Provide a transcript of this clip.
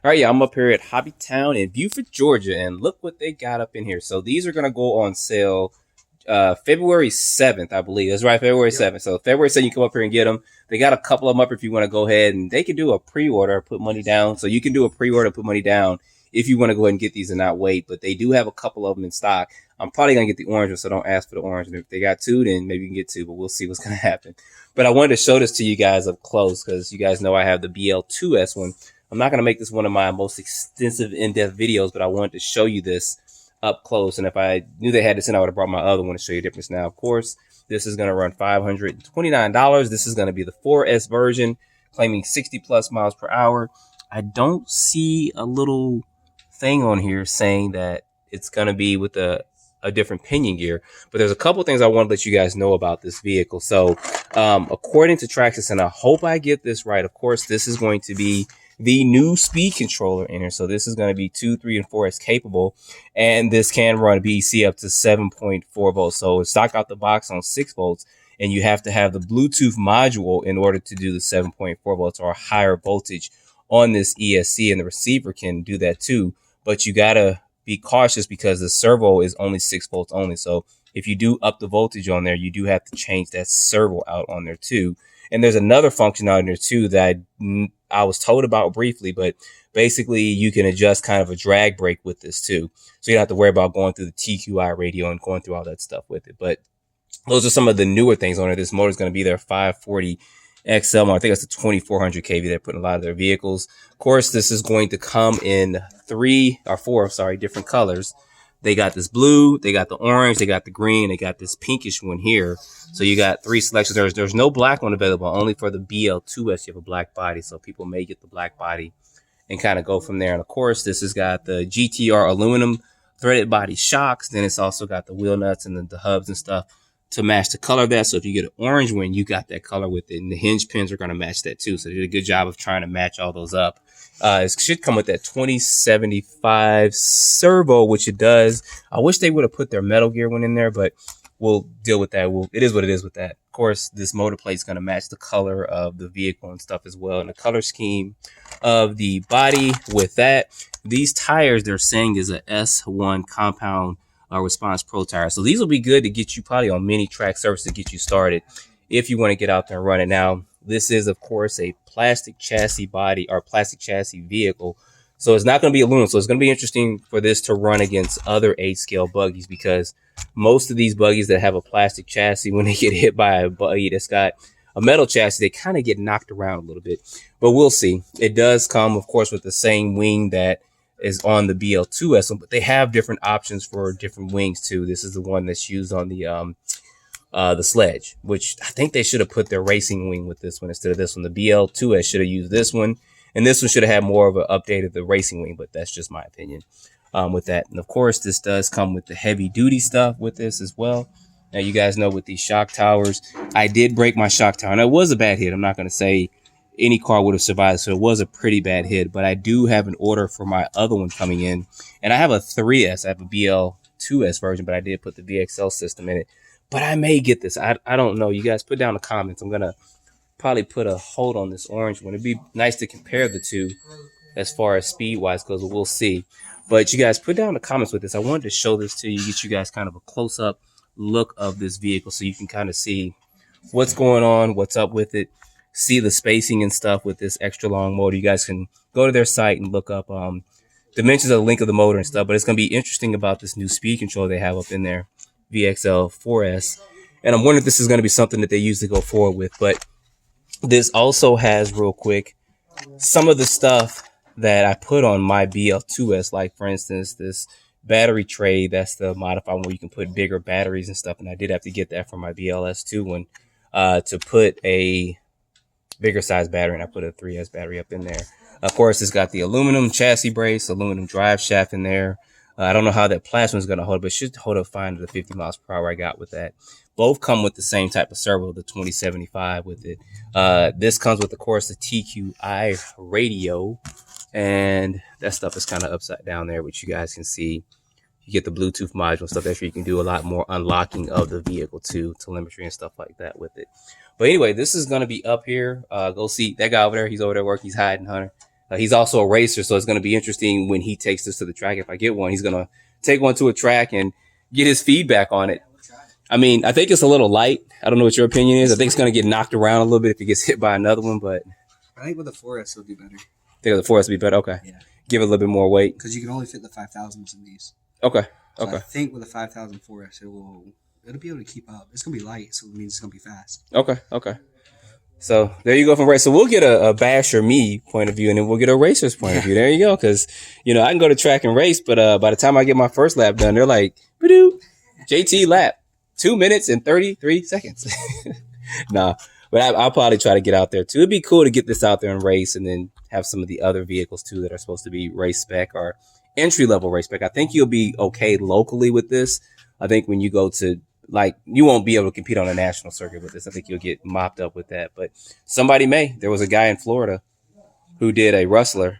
All right, yeah, I'm up here at Hobbytown in Buford, Georgia, and look what they got up in here. So these are gonna go on sale February 7th, I believe. That's right, February 7th. So February 7th, you come up here and get them. They got a couple of them up if you want to go ahead, and they can do a pre-order, put money down. So you can do a pre-order, put money down if you want to go ahead and get these and not wait. But they do have a couple of them in stock. I'm probably gonna get the orange one, so don't ask for the orange. And if they got two, then maybe you can get two, but we'll see what's gonna happen. But I wanted to show this to you guys up close because you guys know I have the BL2S one. I'm not going to make this one of my most extensive in-depth videos, but I wanted to show you this up close. And if I knew they had this in, I would have brought my other one to show you the difference. Now, of course, this is going to run $529. This is going to be the 4S version, claiming 60 plus miles per hour. I don't see a little thing on here saying that it's going to be with a different pinion gear, but there's a couple things I want to let you guys know about this vehicle. So according to Traxxas, and I hope I get this right, of course, this is going to be the new speed controller in here. So this is going to be 2, 3, and 4S capable, and this can run BEC up to 7.4 volts. So it's stock out the box on 6 volts, and you have to have the Bluetooth module in order to do the 7.4 volts or a higher voltage on this ESC, and the receiver can do that too. But you gotta be cautious because the servo is only 6 volts only. So if you do up the voltage on there, you do have to change that servo out on there too. And there's another function out in there too that I was told about briefly, but basically you can adjust kind of a drag brake with this too. So you don't have to worry about going through the TQI radio and going through all that stuff with it. But those are some of the newer things on it. This motor is going to be their 540 XL. I think it's the 2400 kV they're putting a lot of their vehicles. Of course, this is going to come in 4 different colors. They got this blue, they got the orange, they got the green, they got this pinkish one here. So you got 3 selections. There's no black one available, only for the BL2S you have a black body. So people may get the black body and kind of go from there. And of course, this has got the GTR aluminum threaded body shocks. Then it's also got the wheel nuts and the hubs and stuff to match the color of that. So if you get an orange one, you got that color with it. And the hinge pins are going to match that too. So they did a good job of trying to match all those up. It should come with that 2075 servo, which it does. I wish they would have put their Metal Gear one in there, but we'll deal with that. It is what it is with that. Of course, this motor plate is going to match the color of the vehicle and stuff as well. And the color scheme of the body with that. These tires, they're saying, is a S1 compound response pro tire. So these will be good to get you probably on many track surface to get you started if you want to get out there and run it. Now, this is, of course, a plastic chassis body or plastic chassis vehicle. So it's not going to be aluminum. So it's going to be interesting for this to run against other 8-scale buggies, because most of these buggies that have a plastic chassis, when they get hit by a buggy that's got a metal chassis, they kind of get knocked around a little bit. But we'll see. It does come, of course, with the same wing that is on the BL2S one, but they have different options for different wings too. This is the one that's used on the Sledge, which I think they should have put their racing wing with this one instead of this one. The BL2S should have used this one, and this one should have had more of an update of the racing wing, but that's just my opinion with that. And of course, this does come with the heavy duty stuff with this as well. Now, you guys know with these shock towers, I did break my shock tower, and it was a bad hit. I'm not going to say any car would have survived, so it was a pretty bad hit, but I do have an order for my other one coming in, and I have a 3S. I have a BL2S version, but I did put the VXL system in it. But I may get this. I don't know. You guys put down the comments. I'm going to probably put a hold on this orange one. It'd be nice to compare the two as far as speed-wise goes. We'll see. But you guys put down the comments with this. I wanted to show this to you, get you guys kind of a close-up look of this vehicle so you can kind of see what's going on, what's up with it, see the spacing and stuff with this extra long motor. You guys can go to their site and look up dimensions of the length of the motor and stuff. But it's going to be interesting about this new speed control they have up in there. VXL 4S, and I'm wondering if this is going to be something that they use to go forward with. But this also has, real quick, some of the stuff that I put on my BL2S, like for instance this battery tray. That's the modified one where you can put bigger batteries and stuff, and I did have to get that for my BLS2 one to put a bigger size battery, and I put a 3S battery up in there. Of course, it's got the aluminum chassis brace, aluminum drive shaft in there. I don't know how that plasma is going to hold, but it should hold up fine to the 50 miles per hour I got with that. Both come with the same type of servo, the 2075 with it. This comes with, of course, the TQI radio, and that stuff is kind of upside down there, which you guys can see. You get the Bluetooth module and stuff. That's where you can do a lot more unlocking of the vehicle too, telemetry and stuff like that with it. But anyway, this is going to be up here. Go see that guy over there. He's over there working. He's hiding, Hunter. He's also a racer, so it's going to be interesting when he takes this to the track. If I get one, he's going to take one to a track and get his feedback on it. I mean, I think it's a little light. I don't know what your opinion is. I think it's going to get knocked around a little bit if it gets hit by another one, but I think with the 4S it'll do better. I think the 4S will be better. Okay. Yeah. Give it a little bit more weight. Because you can only fit the 5,000s in these. Okay. So Okay. I think with the 5,000 4S, it'll be able to keep up. It's going to be light, so it means it's going to be fast. Okay. Okay. So there you go from race. So we'll get a basher me point of view, and then we'll get a racer's point of view. There you go. Because, I can go to track and race, but by the time I get my first lap done, they're like, JT lap, 2 minutes and 33 seconds. Nah, but I'll probably try to get out there too. It'd be cool to get this out there and race, and then have some of the other vehicles too that are supposed to be race spec or entry level race spec. I think you'll be okay locally with this. I think when you go to you won't be able to compete on a national circuit with this. I think you'll get mopped up with that. But somebody may. There was a guy in Florida who did a Rustler